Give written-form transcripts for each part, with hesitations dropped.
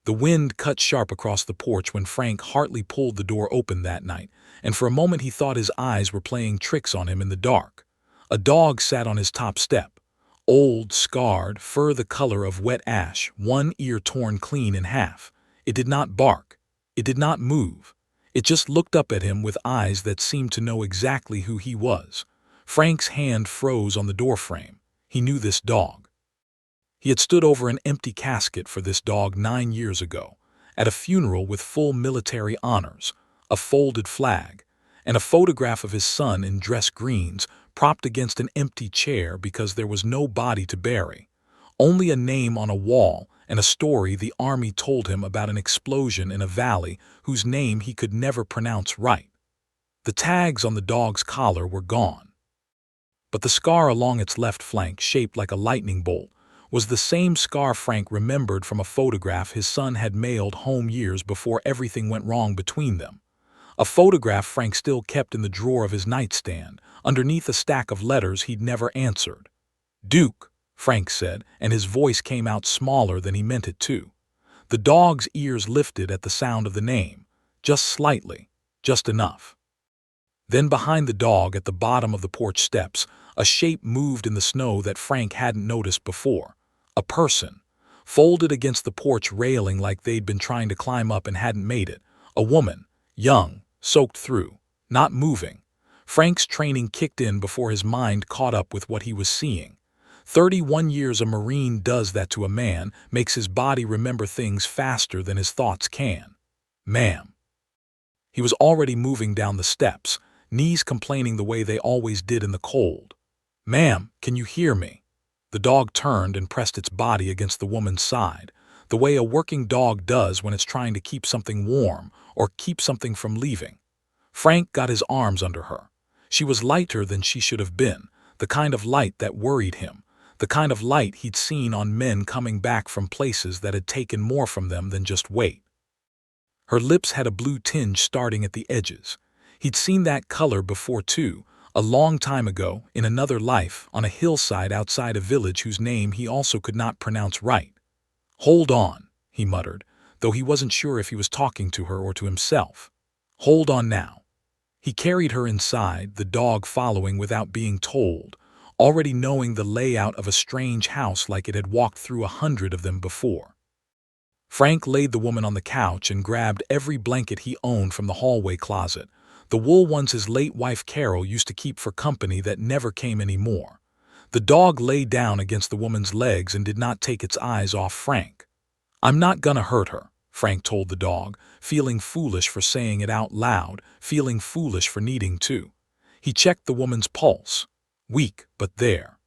The wind cut sharp across the porch when Frank Hartley pulled the door open that night, and for a moment he thought his eyes were playing tricks on him in the dark. A dog sat on his top step. Old, scarred, fur the color of wet ash, one ear torn clean in half. It did not bark. It did not move. It just looked up at him with eyes that seemed to know exactly who he was. Frank's hand froze on the doorframe. He knew this dog. He had stood over an empty casket for this dog 9 years ago, at a funeral with full military honors, a folded flag, and a photograph of his son in dress greens propped against an empty chair because there was no body to bury. Only a name on a wall and a story the army told him about an explosion in a valley whose name he could never pronounce right. The tags on the dog's collar were gone. But the scar along its left flank, shaped like a lightning bolt, was the same scar Frank remembered from a photograph his son had mailed home years before everything went wrong between them. A photograph Frank still kept in the drawer of his nightstand, underneath a stack of letters he'd never answered. "Duke," Frank said, and his voice came out smaller than he meant it to. The dog's ears lifted at the sound of the name, just slightly, just enough. Then behind the dog, at the bottom of the porch steps, a shape moved in the snow that Frank hadn't noticed before. A person, folded against the porch railing like they'd been trying to climb up and hadn't made it. A woman, young, soaked through, not moving. Frank's training kicked in before his mind caught up with what he was seeing. 31 years a Marine does that to a man, makes his body remember things faster than his thoughts can. "Ma'am." He was already moving down the steps, knees complaining the way they always did in the cold. "Ma'am, can you hear me?" The dog turned and pressed its body against the woman's side, the way a working dog does when it's trying to keep something warm or keep something from leaving. Frank got his arms under her. She was lighter than she should have been, the kind of light that worried him, the kind of light he'd seen on men coming back from places that had taken more from them than just weight. Her lips had a blue tinge starting at the edges. He'd seen that color before too, a long time ago, in another life, on a hillside outside a village whose name he also could not pronounce right. "Hold on," he muttered, though he wasn't sure if he was talking to her or to himself. "Hold on now." He carried her inside, the dog following without being told, already knowing the layout of a strange house like it had walked through 100 of them before. Frank laid the woman on the couch and grabbed every blanket he owned from the hallway closet, the wool ones his late wife Carol used to keep for company that never came anymore. The dog lay down against the woman's legs and did not take its eyes off Frank. "I'm not gonna hurt her," Frank told the dog, feeling foolish for saying it out loud, feeling foolish for needing to. He checked the woman's pulse. Weak, but there.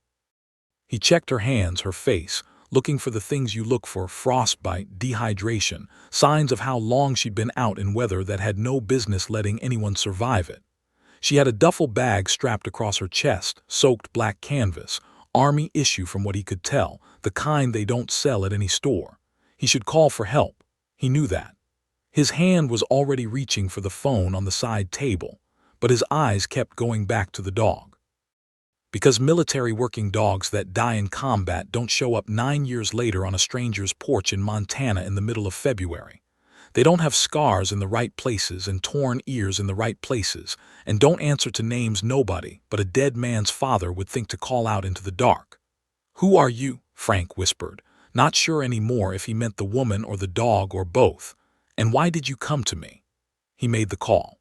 He checked her hands, her face, looking for the things you look for: frostbite, dehydration, signs of how long she'd been out in weather that had no business letting anyone survive it. She had a duffel bag strapped across her chest, soaked black canvas, army issue from what he could tell, the kind they don't sell at any store. He should call for help. He knew that. His hand was already reaching for the phone on the side table, but his eyes kept going back to the dog. Because military working dogs that die in combat don't show up 9 years later on a stranger's porch in Montana in the middle of February. They don't have scars in the right places and torn ears in the right places, and don't answer to names nobody but a dead man's father would think to call out into the dark. "Who are you?" Frank whispered, not sure anymore if he meant the woman or the dog or both. "And why did you come to me?" He made the call.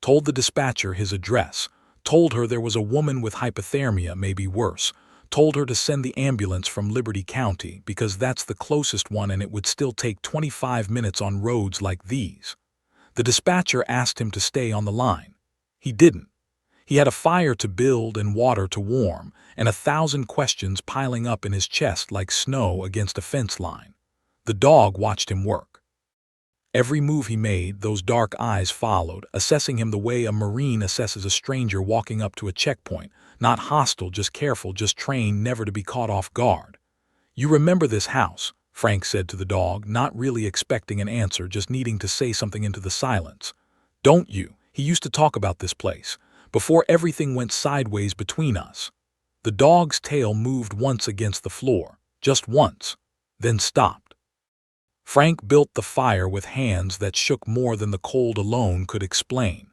Told the dispatcher his address. Told her there was a woman with hypothermia, maybe worse. Told her to send the ambulance from Liberty County because that's the closest one and it would still take 25 minutes on roads like these. The dispatcher asked him to stay on the line. He didn't. He had a fire to build and water to warm, and 1,000 questions piling up in his chest like snow against a fence line. The dog watched him work. Every move he made, those dark eyes followed, assessing him the way a Marine assesses a stranger walking up to a checkpoint, not hostile, just careful, just trained never to be caught off guard. "You remember this house?" Frank said to the dog, not really expecting an answer, just needing to say something into the silence. "Don't you? He used to talk about this place, before everything went sideways between us." The dog's tail moved once against the floor, just once, then stopped. Frank built the fire with hands that shook more than the cold alone could explain.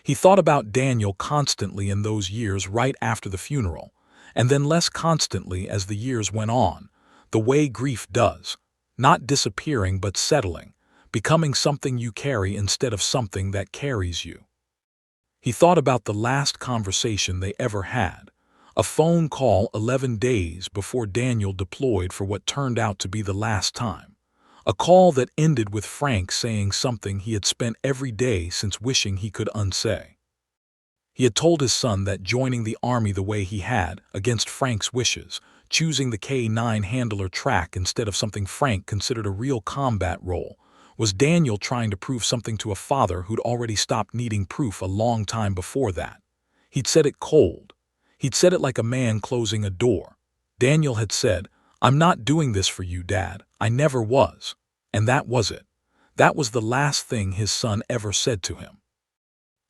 He thought about Daniel constantly in those years right after the funeral, and then less constantly as the years went on, the way grief does, not disappearing but settling, becoming something you carry instead of something that carries you. He thought about the last conversation they ever had, a phone call 11 days before Daniel deployed for what turned out to be the last time. A call that ended with Frank saying something he had spent every day since wishing he could unsay. He had told his son that joining the army the way he had, against Frank's wishes, choosing the K-9 handler track instead of something Frank considered a real combat role, was Daniel trying to prove something to a father who'd already stopped needing proof a long time before that. He'd said it cold. He'd said it like a man closing a door. Daniel had said, "I'm not doing this for you, Dad. I never was." And that was it. That was the last thing his son ever said to him.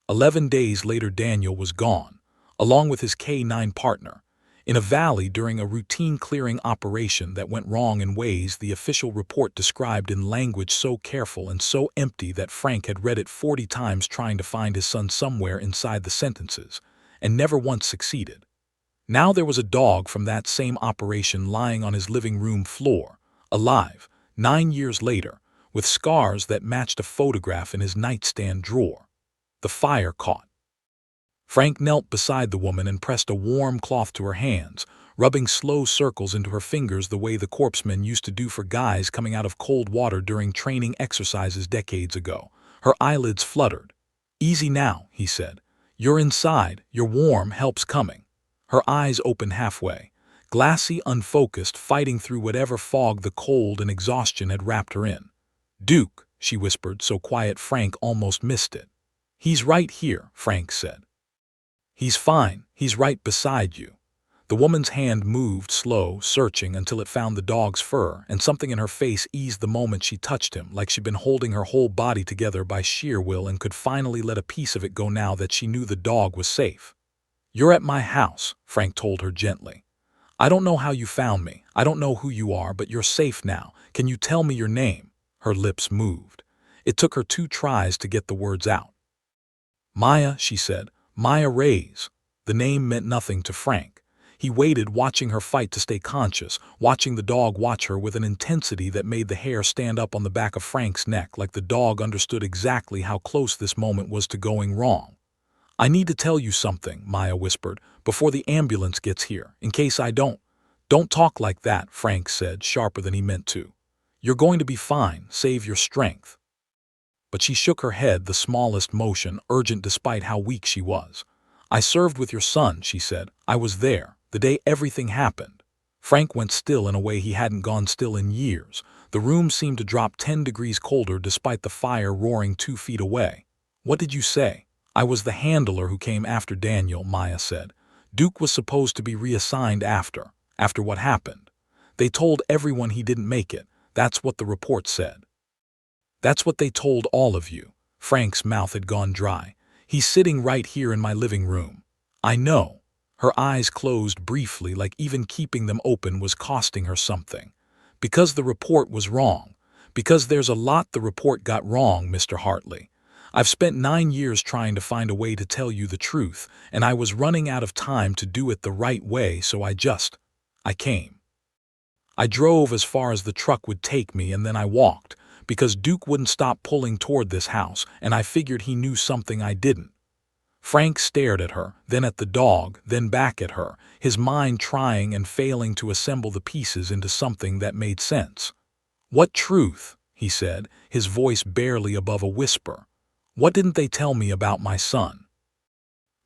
11 days later Daniel was gone, along with his K-9 partner, in a valley during a routine clearing operation that went wrong in ways the official report described in language so careful and so empty that Frank had read it 40 times trying to find his son somewhere inside the sentences, and never once succeeded. Now there was a dog from that same operation lying on his living room floor, alive, 9 years later, with scars that matched a photograph in his nightstand drawer. The fire caught. Frank knelt beside the woman and pressed a warm cloth to her hands, rubbing slow circles into her fingers the way the corpsmen used to do for guys coming out of cold water during training exercises decades ago. Her eyelids fluttered. "Easy now," he said. "You're inside, you're warm, help's coming." Her eyes opened halfway, glassy, unfocused, fighting through whatever fog the cold and exhaustion had wrapped her in. "Duke," she whispered, so quiet Frank almost missed it. "He's right here," Frank said. "He's fine, he's right beside you." The woman's hand moved slow, searching until it found the dog's fur, and something in her face eased the moment she touched him, like she'd been holding her whole body together by sheer will and could finally let a piece of it go now that she knew the dog was safe. "You're at my house," Frank told her gently. "I don't know how you found me, I don't know who you are, but you're safe now. Can you tell me your name?" Her lips moved. It took her 2 tries to get the words out. "Maya," she said. "Maya Reyes." The name meant nothing to Frank. He waited, watching her fight to stay conscious, watching the dog watch her with an intensity that made the hair stand up on the back of Frank's neck, like the dog understood exactly how close this moment was to going wrong. "I need to tell you something," Maya whispered, "before the ambulance gets here, in case I don't." "Don't talk like that," Frank said, sharper than he meant to. "You're going to be fine, save your strength." But she shook her head, the smallest motion, urgent despite how weak she was. "I served with your son," she said. "I was there, the day everything happened." Frank went still in a way he hadn't gone still in years. The room seemed to drop 10 degrees colder despite the fire roaring 2 feet away. "What did you say?" "I was the handler who came after Daniel," Maya said. "Duke was supposed to be reassigned after what happened. They told everyone he didn't make it. That's what the report said." "That's what they told all of you." Frank's mouth had gone dry. "He's sitting right here in my living room." "I know." Her eyes closed briefly, like even keeping them open was costing her something. "Because the report was wrong. Because there's a lot the report got wrong, Mr. Hartley. I've spent 9 years trying to find a way to tell you the truth, and I was running out of time to do it the right way, so I came. I drove as far as the truck would take me, and then I walked, because Duke wouldn't stop pulling toward this house, and I figured he knew something I didn't." Frank stared at her, then at the dog, then back at her, his mind trying and failing to assemble the pieces into something that made sense. "What truth?" he said, his voice barely above a whisper. "What didn't they tell me about my son?"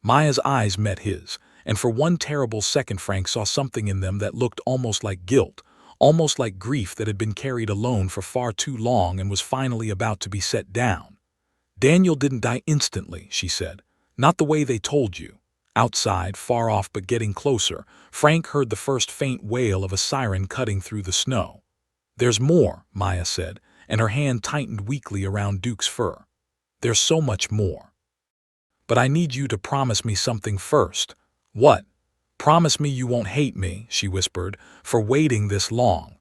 Maya's eyes met his, and for one terrible second Frank saw something in them that looked almost like guilt, almost like grief that had been carried alone for far too long and was finally about to be set down. "Daniel didn't die instantly," she said. "Not the way they told you." Outside, far off but getting closer, Frank heard the first faint wail of a siren cutting through the snow. "There's more," Maya said, and her hand tightened weakly around Duke's fur. "There's so much more. But I need you to promise me something first." "What?" "Promise me you won't hate me," she whispered, "for waiting this long."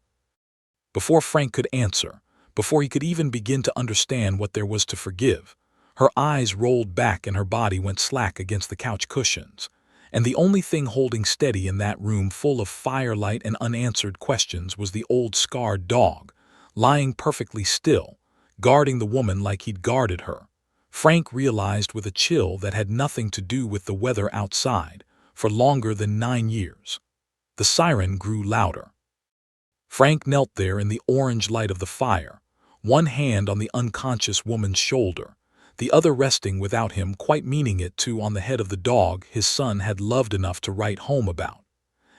Before Frank could answer, before he could even begin to understand what there was to forgive. Her eyes rolled back and her body went slack against the couch cushions. And the only thing holding steady in that room full of firelight and unanswered questions was the old scarred dog, lying perfectly still, guarding the woman like he'd guarded her. Frank realized with a chill that had nothing to do with the weather outside, for longer than 9 years. The siren grew louder. Frank knelt there in the orange light of the fire, one hand on the unconscious woman's shoulder, the other resting without him quite meaning it to on the head of the dog his son had loved enough to write home about.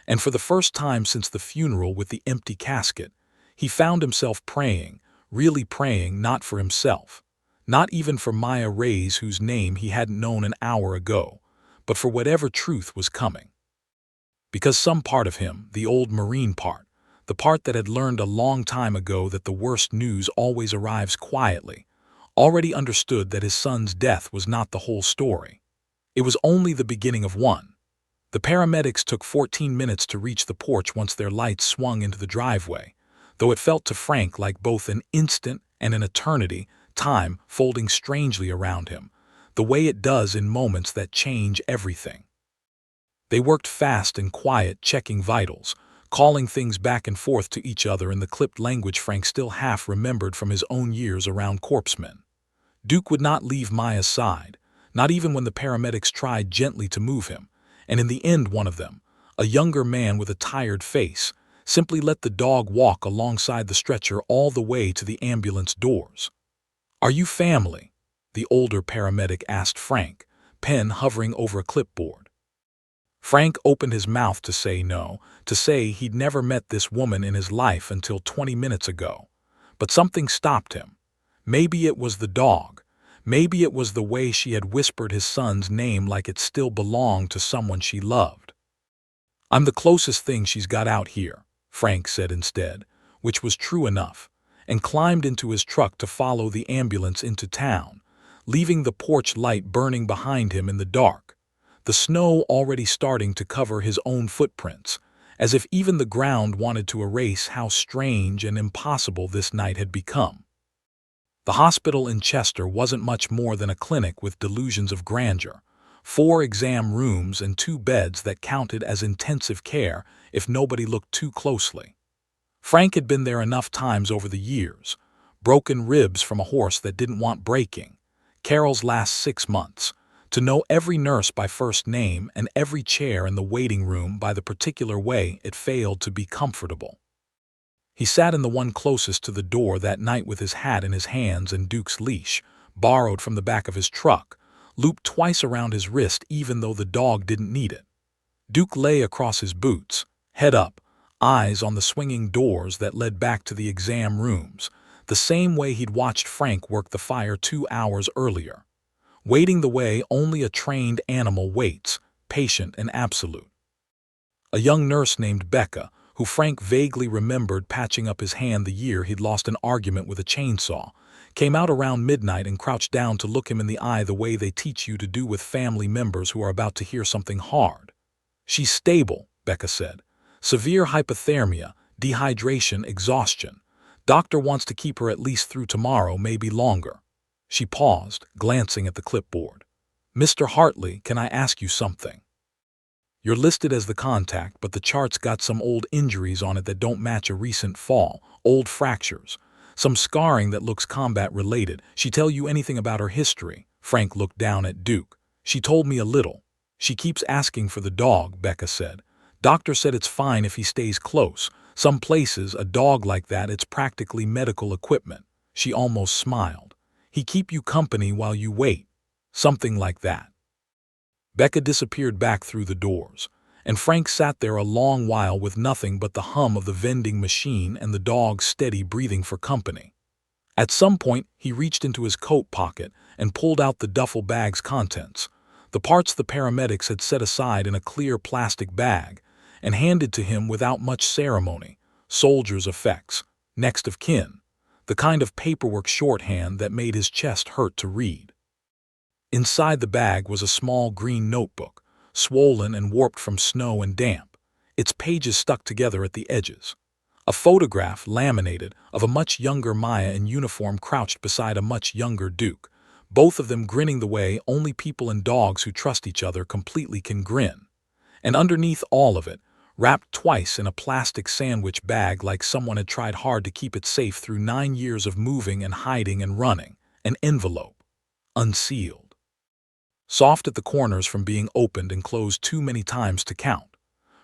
And for the first time since the funeral with the empty casket, he found himself praying, really praying, not for himself, not even for Maya Reyes, whose name he hadn't known an hour ago, but for whatever truth was coming. Because some part of him, the old Marine part, the part that had learned a long time ago that the worst news always arrives quietly, already understood that his son's death was not the whole story. It was only the beginning of one. The paramedics took 14 minutes to reach the porch once their lights swung into the driveway, though it felt to Frank like both an instant and an eternity, time folding strangely around him, the way it does in moments that change everything. They worked fast and quiet, checking vitals, calling things back and forth to each other in the clipped language Frank still half remembered from his own years around corpsemen. Duke would not leave Maya's side, not even when the paramedics tried gently to move him, and in the end one of them, a younger man with a tired face, simply let the dog walk alongside the stretcher all the way to the ambulance doors. "Are you family?" the older paramedic asked Frank, pen hovering over a clipboard. Frank opened his mouth to say no, to say he'd never met this woman in his life until 20 minutes ago. But something stopped him. Maybe it was the dog. Maybe it was the way she had whispered his son's name like it still belonged to someone she loved. "I'm the closest thing she's got out here," Frank said instead, which was true enough, and climbed into his truck to follow the ambulance into town, leaving the porch light burning behind him in the dark, the snow already starting to cover his own footprints, as if even the ground wanted to erase how strange and impossible this night had become. The hospital in Chester wasn't much more than a clinic with delusions of grandeur, 4 exam rooms and 2 beds that counted as intensive care if nobody looked too closely. Frank had been there enough times over the years, broken ribs from a horse that didn't want breaking, Carol's last 6 months, to know every nurse by first name and every chair in the waiting room by the particular way it failed to be comfortable. He sat in the one closest to the door that night with his hat in his hands and Duke's leash, borrowed from the back of his truck, looped twice around his wrist even though the dog didn't need it. Duke lay across his boots, head up, eyes on the swinging doors that led back to the exam rooms, the same way he'd watched Frank work the fire 2 hours earlier, waiting the way only a trained animal waits, patient and absolute. A young nurse named Becca, who Frank vaguely remembered patching up his hand the year he'd lost an argument with a chainsaw, came out around midnight and crouched down to look him in the eye the way they teach you to do with family members who are about to hear something hard. "She's stable," Becca said. "Severe hypothermia, dehydration, exhaustion. Doctor wants to keep her at least through tomorrow, maybe longer." She paused, glancing at the clipboard. "Mr. Hartley, can I ask you something? You're listed as the contact, but the chart's got some old injuries on it that don't match a recent fall, old fractures, some scarring that looks combat-related. She tell you anything about her history?" Frank looked down at Duke. "She told me a little. She keeps asking for the dog," Becca said. "Doctor said it's fine if he stays close. Some places, a dog like that, it's practically medical equipment." She almost smiled. "He keep you company while you wait." Something like that. Becca disappeared back through the doors, and Frank sat there a long while with nothing but the hum of the vending machine and the dog's steady breathing for company. At some point, he reached into his coat pocket and pulled out the duffel bag's contents, the parts the paramedics had set aside in a clear plastic bag, and handed to him without much ceremony: soldier's effects, next of kin, the kind of paperwork shorthand that made his chest hurt to read. Inside the bag was a small green notebook, swollen and warped from snow and damp, its pages stuck together at the edges. A photograph, laminated, of a much younger Maya in uniform crouched beside a much younger Duke, both of them grinning the way only people and dogs who trust each other completely can grin. And underneath all of it, wrapped twice in a plastic sandwich bag like someone had tried hard to keep it safe through 9 years of moving and hiding and running, an envelope, unsealed. Soft at the corners from being opened and closed too many times to count.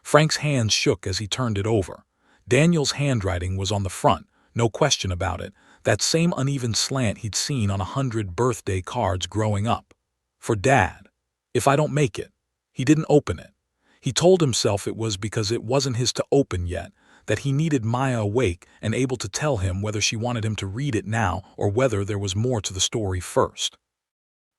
Frank's hands shook as he turned it over. Daniel's handwriting was on the front, no question about it, that same uneven slant he'd seen on 100 birthday cards growing up. For Dad. If I don't make it. He didn't open it. He told himself it was because it wasn't his to open yet, that he needed Maya awake and able to tell him whether she wanted him to read it now or whether there was more to the story first.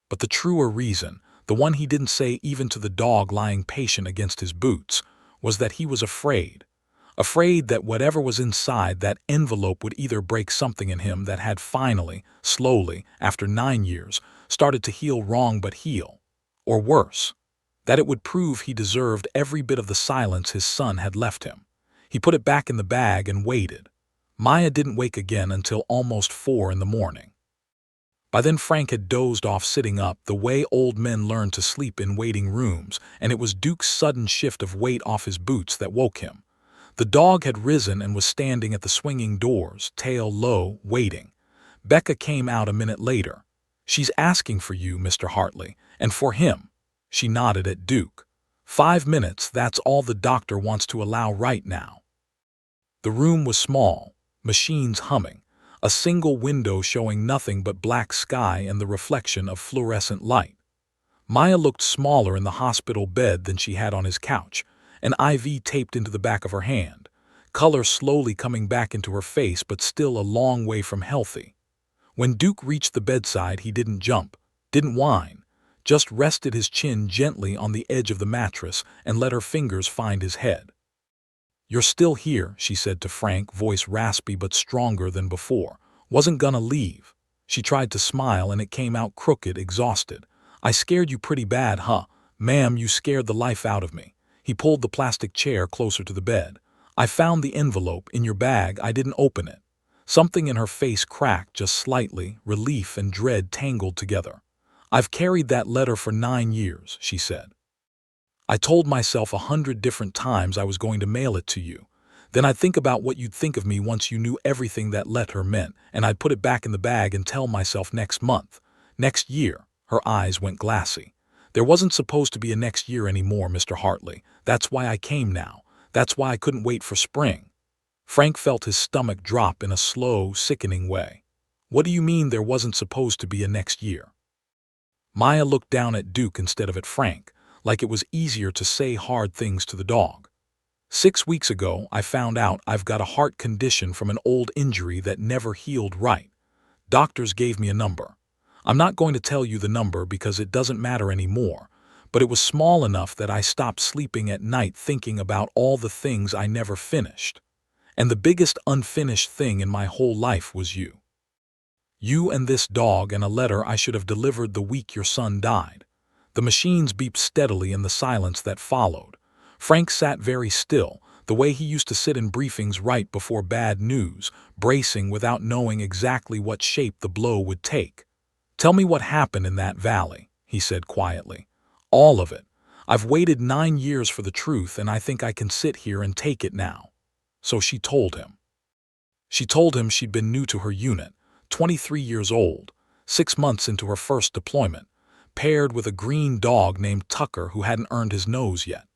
But the truer reason, the one he didn't say even to the dog lying patient against his boots, was that he was afraid. Afraid that whatever was inside that envelope would either break something in him that had finally, slowly, after 9 years, started to heal wrong but heal. Or worse, that it would prove he deserved every bit of the silence his son had left him. He put it back in the bag and waited. Maya didn't wake again until almost 4 in the morning. By then Frank had dozed off sitting up the way old men learn to sleep in waiting rooms, and it was Duke's sudden shift of weight off his boots that woke him. The dog had risen and was standing at the swinging doors, tail low, waiting. Becca came out a minute later. "She's asking for you, Mr. Hartley, and for him." She nodded at Duke. 5 minutes, that's all the doctor wants to allow right now. The room was small, machines humming, a single window showing nothing but black sky and the reflection of fluorescent light. Maya looked smaller in the hospital bed than she had on his couch, an IV taped into the back of her hand, color slowly coming back into her face but still a long way from healthy. When Duke reached the bedside, he didn't jump, didn't whine, just rested his chin gently on the edge of the mattress and let her fingers find his head. "You're still here," she said to Frank, voice raspy but stronger than before. "Wasn't gonna leave." She tried to smile and it came out crooked, exhausted. "I scared you pretty bad, huh? Ma'am, you scared the life out of me." He pulled the plastic chair closer to the bed. "I found the envelope in your bag. I didn't open it." Something in her face cracked just slightly, relief and dread tangled together. "I've carried that letter for 9 years, she said. "I told myself 100 different times I was going to mail it to you. Then I'd think about what you'd think of me once you knew everything that letter meant, and I'd put it back in the bag and tell myself next month, next year." Her eyes went glassy. "There wasn't supposed to be a next year anymore, Mr. Hartley. That's why I came now. That's why I couldn't wait for spring." Frank felt his stomach drop in a slow, sickening way. "What do you mean there wasn't supposed to be a next year?" Maya looked down at Duke instead of at Frank, like it was easier to say hard things to the dog. 6 weeks ago, I found out I've got a heart condition from an old injury that never healed right. Doctors gave me a number. I'm not going to tell you the number because it doesn't matter anymore, but it was small enough that I stopped sleeping at night thinking about all the things I never finished. And the biggest unfinished thing in my whole life was you. You and this dog and a letter I should have delivered the week your son died." The machines beeped steadily in the silence that followed. Frank sat very still, the way he used to sit in briefings right before bad news, bracing without knowing exactly what shape the blow would take. "Tell me what happened in that valley," he said quietly. "All of it. I've waited 9 years for the truth and I think I can sit here and take it now." So she told him. She told him she'd been new to her unit, 23 years old, 6 months into her first deployment, paired with a green dog named Tucker who hadn't earned his nose yet.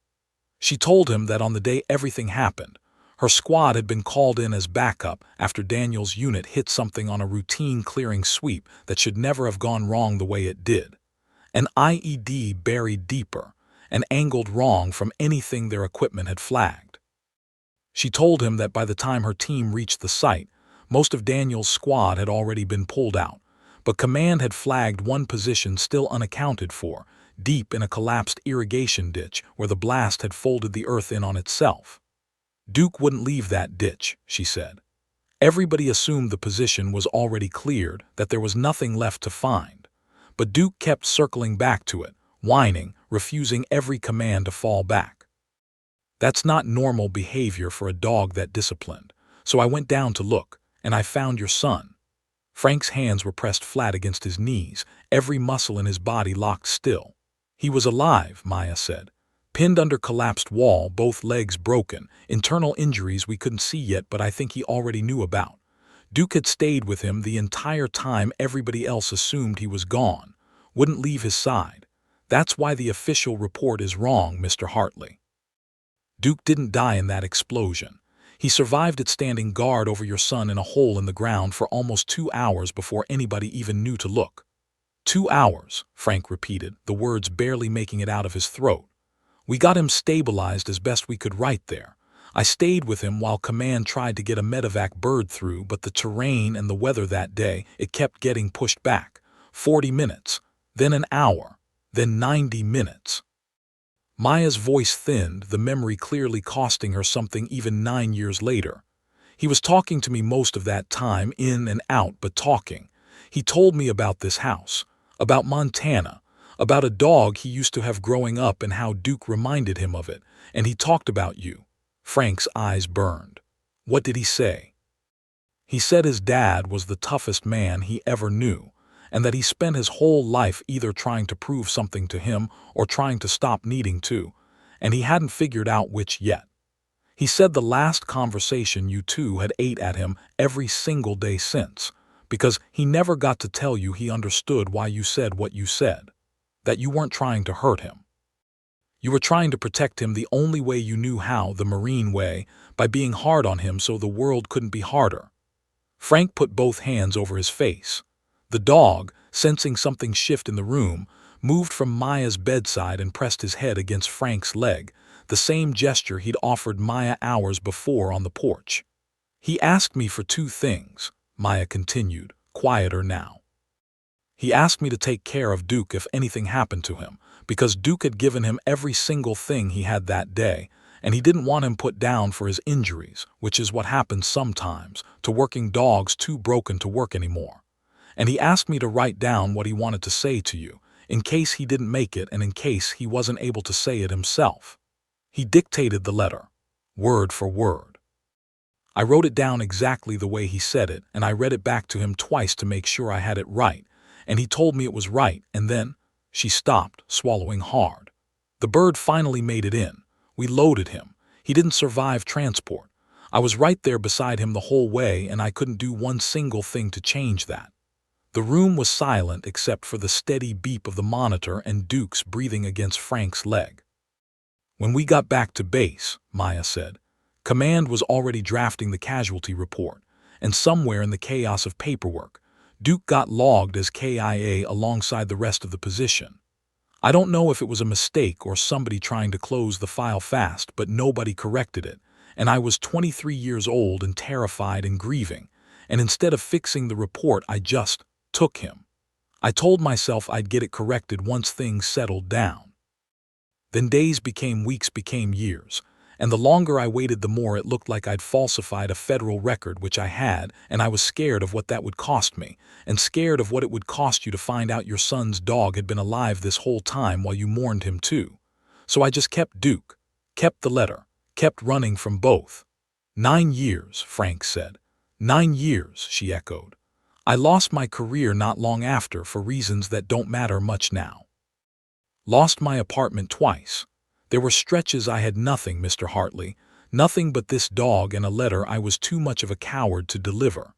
She told him that on the day everything happened, her squad had been called in as backup after Daniel's unit hit something on a routine clearing sweep that should never have gone wrong the way it did. An IED buried deeper and angled wrong from anything their equipment had flagged. She told him that by the time her team reached the site, most of Daniel's squad had already been pulled out, but command had flagged one position still unaccounted for, deep in a collapsed irrigation ditch where the blast had folded the earth in on itself. Duke wouldn't leave that ditch, she said. Everybody assumed the position was already cleared, that there was nothing left to find. But Duke kept circling back to it, whining, refusing every command to fall back. That's not normal behavior for a dog that disciplined. So I went down to look, and I found your son." Frank's hands were pressed flat against his knees, every muscle in his body locked still. "He was alive," Maya said. "Pinned under collapsed wall, both legs broken, internal injuries we couldn't see yet but I think he already knew about. Duke had stayed with him the entire time everybody else assumed he was gone, wouldn't leave his side. That's why the official report is wrong, Mr. Hartley. Duke didn't die in that explosion. He survived it standing guard over your son in a hole in the ground for almost 2 hours before anybody even knew to look." 2 hours, Frank repeated, the words barely making it out of his throat. "We got him stabilized as best we could right there. I stayed with him while command tried to get a medevac bird through, but the terrain and the weather that day, it kept getting pushed back. 40 minutes, then an hour, then 90 minutes. Maya's voice thinned, the memory clearly costing her something even 9 years later. "He was talking to me most of that time, in and out, but talking. He told me about this house, about Montana, about a dog he used to have growing up and how Duke reminded him of it, and he talked about you." Frank's eyes burned. "What did he say?" "He said his dad was the toughest man he ever knew, and that he spent his whole life either trying to prove something to him or trying to stop needing to, and he hadn't figured out which yet. He said the last conversation you two had ate at him every single day since, because he never got to tell you he understood why you said what you said, that you weren't trying to hurt him. You were trying to protect him the only way you knew how, the Marine way, by being hard on him so the world couldn't be harder." Frank put both hands over his face. The dog, sensing something shift in the room, moved from Maya's bedside and pressed his head against Frank's leg, the same gesture he'd offered Maya hours before on the porch. "He asked me for 2 things, Maya continued, quieter now. "He asked me to take care of Duke if anything happened to him, because Duke had given him every single thing he had that day, and he didn't want him put down for his injuries, which is what happens sometimes to working dogs too broken to work anymore. And he asked me to write down what he wanted to say to you, in case he didn't make it and in case he wasn't able to say it himself. He dictated the letter, word for word. I wrote it down exactly the way he said it, and I read it back to him twice to make sure I had it right, and he told me it was right, and then..." She stopped, swallowing hard. "The bird finally made it in. We loaded him. He didn't survive transport. I was right there beside him the whole way, and I couldn't do one single thing to change that." The room was silent except for the steady beep of the monitor and Duke's breathing against Frank's leg. "When we got back to base," Maya said, "Command was already drafting the casualty report, and somewhere in the chaos of paperwork, Duke got logged as KIA alongside the rest of the position. I don't know if it was a mistake or somebody trying to close the file fast, but nobody corrected it, and I was 23 years old and terrified and grieving, and instead of fixing the report I just took him. I told myself I'd get it corrected once things settled down. Then days became weeks, became years, and the longer I waited the more it looked like I'd falsified a federal record, which I had, and I was scared of what that would cost me, and scared of what it would cost you to find out your son's dog had been alive this whole time while you mourned him too. So I just kept Duke, kept the letter, kept running from both." 9 years, Frank said. 9 years, she echoed. "I lost my career not long after for reasons that don't matter much now. Lost my apartment twice. There were stretches I had nothing, Mr. Hartley, nothing but this dog and a letter I was too much of a coward to deliver.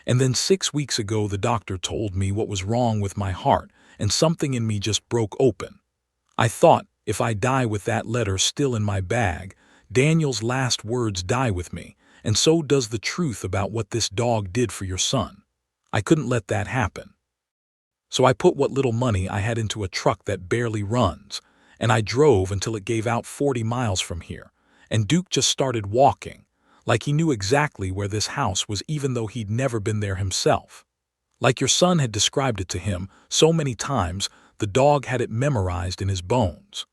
And then 6 weeks ago the doctor told me what was wrong with my heart, and something in me just broke open. I thought, if I die with that letter still in my bag, Daniel's last words die with me, and so does the truth about what this dog did for your son. I couldn't let that happen. So I put what little money I had into a truck that barely runs, and I drove until it gave out 40 miles from here, and Duke just started walking, like he knew exactly where this house was even though he'd never been there himself. Like your son had described it to him so many times, the dog had it memorized in his bones."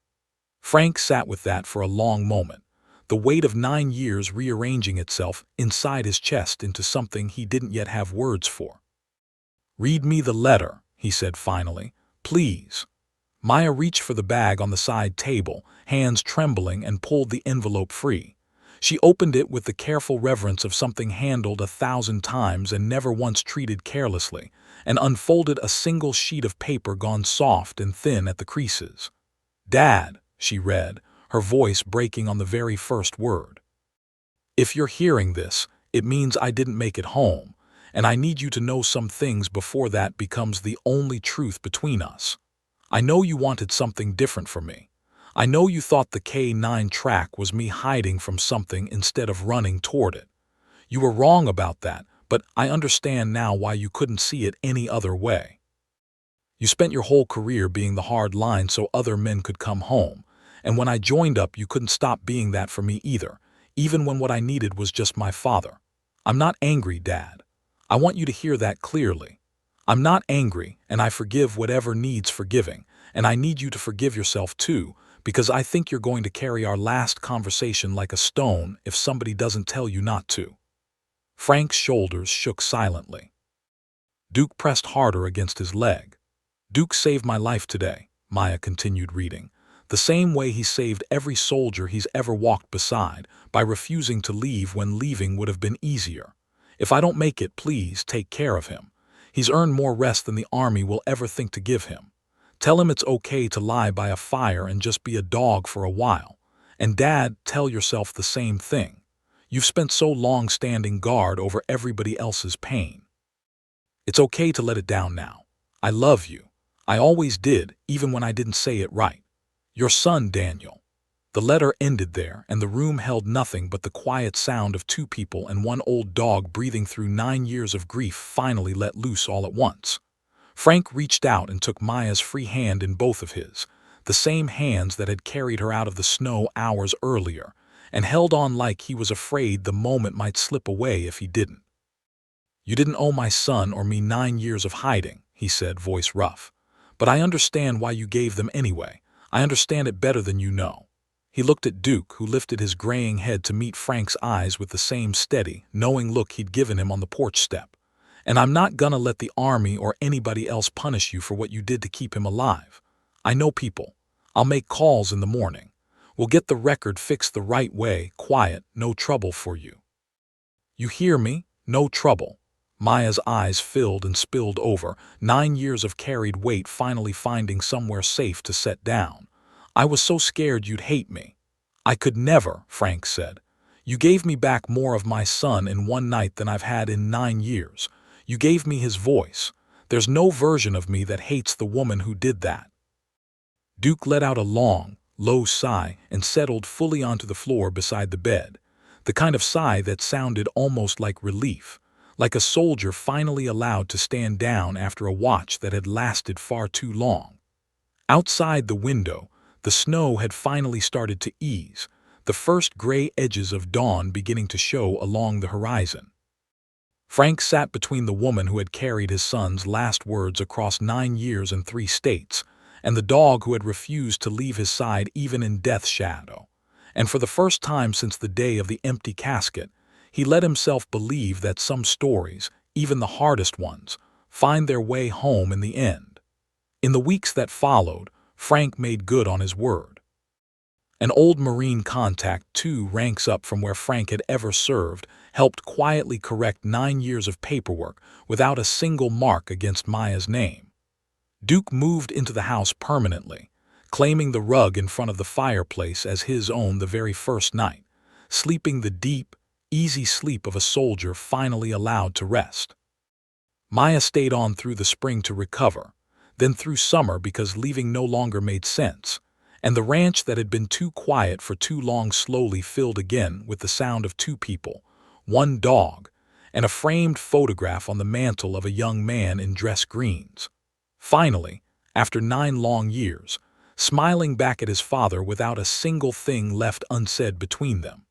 Frank sat with that for a long moment, the weight of 9 years rearranging itself inside his chest into something he didn't yet have words for. "Read me the letter," he said finally. "Please." Maya reached for the bag on the side table, hands trembling, and pulled the envelope free. She opened it with the careful reverence of something handled 1,000 times and never once treated carelessly, and unfolded a single sheet of paper gone soft and thin at the creases. "Dad," she read, her voice breaking on the very first word. "If you're hearing this, it means I didn't make it home, and I need you to know some things before that becomes the only truth between us. I know you wanted something different from me. I know you thought the K9 track was me hiding from something instead of running toward it. You were wrong about that, but I understand now why you couldn't see it any other way. You spent your whole career being the hard line so other men could come home, and when I joined up you couldn't stop being that for me either, even when what I needed was just my father. I'm not angry, Dad. I want you to hear that clearly. I'm not angry, and I forgive whatever needs forgiving, and I need you to forgive yourself too, because I think you're going to carry our last conversation like a stone if somebody doesn't tell you not to." Frank's shoulders shook silently. Duke pressed harder against his leg. "Duke saved my life today," Maya continued reading, "the same way he saved every soldier he's ever walked beside, by refusing to leave when leaving would have been easier. If I don't make it, please take care of him. He's earned more rest than the army will ever think to give him. Tell him it's okay to lie by a fire and just be a dog for a while. And Dad, tell yourself the same thing. You've spent so long standing guard over everybody else's pain. It's okay to let it down now. I love you. I always did, even when I didn't say it right. Your son, Daniel." The letter ended there, and the room held nothing but the quiet sound of two people and one old dog breathing through 9 years of grief finally let loose all at once. Frank reached out and took Maya's free hand in both of his, the same hands that had carried her out of the snow hours earlier, and held on like he was afraid the moment might slip away if he didn't. "You didn't owe my son or me 9 years of hiding," he said, voice rough. "But I understand why you gave them anyway. I understand it better than you know." He looked at Duke, who lifted his graying head to meet Frank's eyes with the same steady, knowing look he'd given him on the porch step. "And I'm not gonna let the army or anybody else punish you for what you did to keep him alive. I know people. I'll make calls in the morning. We'll get the record fixed the right way, quiet, no trouble for you. You hear me? No trouble." Maya's eyes filled and spilled over, 9 years of carried weight finally finding somewhere safe to set down. "I was so scared you'd hate me." "I could never," Frank said. "You gave me back more of my son in one night than I've had in 9 years. You gave me his voice. There's no version of me that hates the woman who did that." Duke let out a long, low sigh and settled fully onto the floor beside the bed, the kind of sigh that sounded almost like relief, like a soldier finally allowed to stand down after a watch that had lasted far too long. Outside the window, the snow had finally started to ease, the first gray edges of dawn beginning to show along the horizon. Frank sat between the woman who had carried his son's last words across 9 years and 3 states, and the dog who had refused to leave his side even in death's shadow. And for the first time since the day of the empty casket, he let himself believe that some stories, even the hardest ones, find their way home in the end. In the weeks that followed, Frank made good on his word. An old Marine contact 2 ranks up from where Frank had ever served, helped quietly correct 9 years of paperwork without a single mark against Maya's name. Duke moved into the house permanently, claiming the rug in front of the fireplace as his own the very first night, sleeping the deep, easy sleep of a soldier finally allowed to rest. Maya stayed on through the spring to recover, then through summer because leaving no longer made sense, and the ranch that had been too quiet for too long slowly filled again with the sound of 2 people, 1 dog, and a framed photograph on the mantel of a young man in dress greens. Finally, after 9 long years, smiling back at his father without a single thing left unsaid between them.